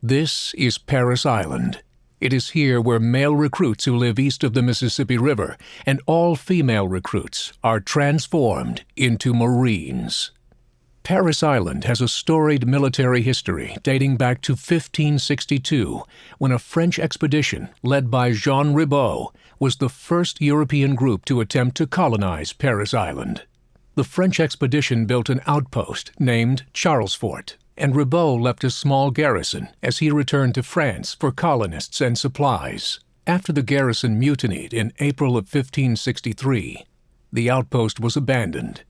This is Parris Island. It is here where male recruits who live east of the Mississippi River and all female recruits are transformed into Marines. Parris Island has a storied military history dating back to 1562, when a French expedition led by Jean Ribault was the first European group to attempt to colonize Parris Island. The French expedition built an outpost named Charlesfort, and Ribault left a small garrison as he returned to France for colonists and supplies. After the garrison mutinied in April of 1563, the outpost was abandoned.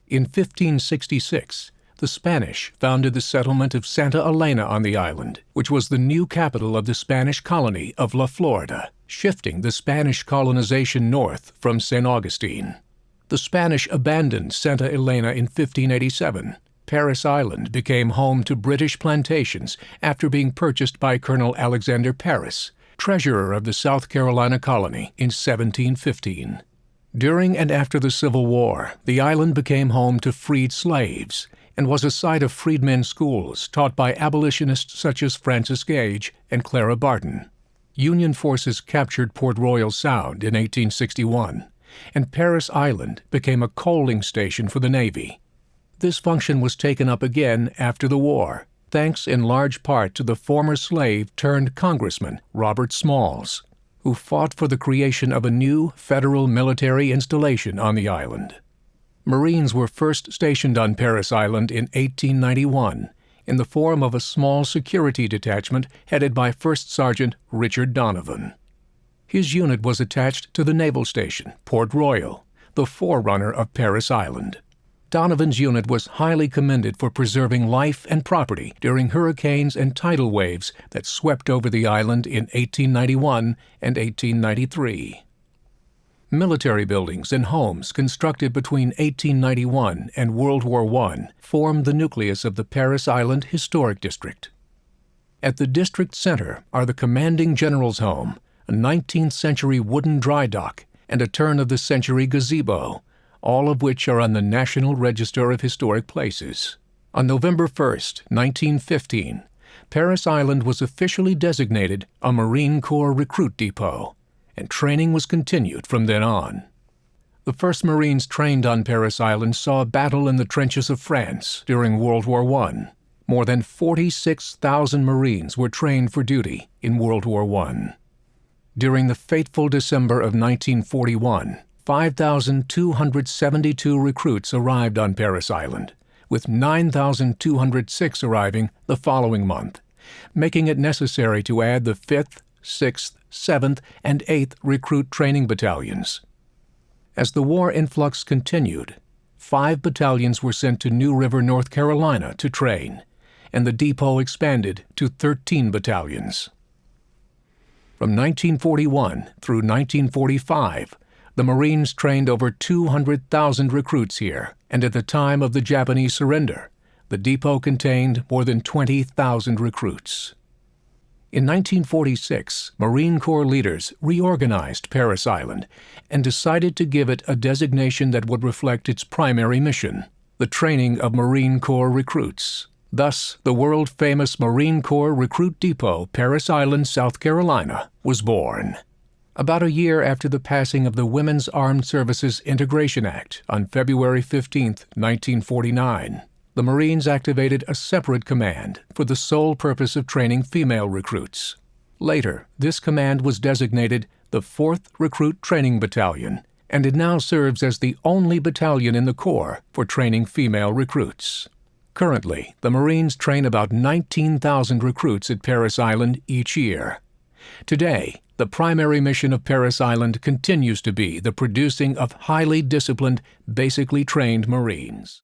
In 1566, the Spanish founded the settlement of Santa Elena on the island, which was the new capital of the Spanish colony of La Florida, shifting the Spanish colonization north from St. Augustine. The Spanish abandoned Santa Elena in 1587. Parris Island became home to British plantations after being purchased by Colonel Alexander Parris, treasurer of the South Carolina colony, in 1715. During and after the Civil War, the island became home to freed slaves and was a site of freedmen's schools taught by abolitionists such as Francis Gage and Clara Barton. Union forces captured Port Royal Sound in 1861, and Parris Island became a coaling station for the Navy. This function was taken up again after the war, thanks in large part to the former slave-turned-congressman Robert Smalls, who fought for the creation of a new federal military installation on the island. Marines were first stationed on Parris Island in 1891 in the form of a small security detachment headed by First Sergeant Richard Donovan. His unit was attached to the naval station, Port Royal, the forerunner of Parris Island. Donovan's unit was highly commended for preserving life and property during hurricanes and tidal waves that swept over the island in 1891 and 1893. Military buildings and homes constructed between 1891 and World War I formed the nucleus of the Parris Island Historic District. At the district center are the Commanding General's Home, a 19th-century wooden dry dock, and a turn-of-the-century gazebo, all of which are on the National Register of Historic Places. On November 1, 1915, Parris Island was officially designated a Marine Corps recruit depot, and training was continued from then on. The first Marines trained on Parris Island saw battle in the trenches of France during World War I. More than 46,000 Marines were trained for duty in World War I. During the fateful December of 1941, 5,272 recruits arrived on Parris Island, with 9,206 arriving the following month, making it necessary to add the 5th, 6th, 7th, and 8th Recruit Training Battalions. As the war influx continued, 5 battalions were sent to New River, North Carolina to train, and the depot expanded to 13 battalions. From 1941 through 1945, the Marines trained over 200,000 recruits here, and at the time of the Japanese surrender, the depot contained more than 20,000 recruits. In 1946, Marine Corps leaders reorganized Parris Island and decided to give it a designation that would reflect its primary mission, the training of Marine Corps recruits. Thus, the world-famous Marine Corps Recruit Depot, Parris Island, South Carolina, was born. About a year after the passing of the Women's Armed Services Integration Act on February 15, 1949, the Marines activated a separate command for the sole purpose of training female recruits. Later, this command was designated the 4th Recruit Training Battalion, and it now serves as the only battalion in the Corps for training female recruits. Currently, the Marines train about 19,000 recruits at Parris Island each year. Today, the primary mission of Parris Island continues to be the producing of highly disciplined, basically trained Marines.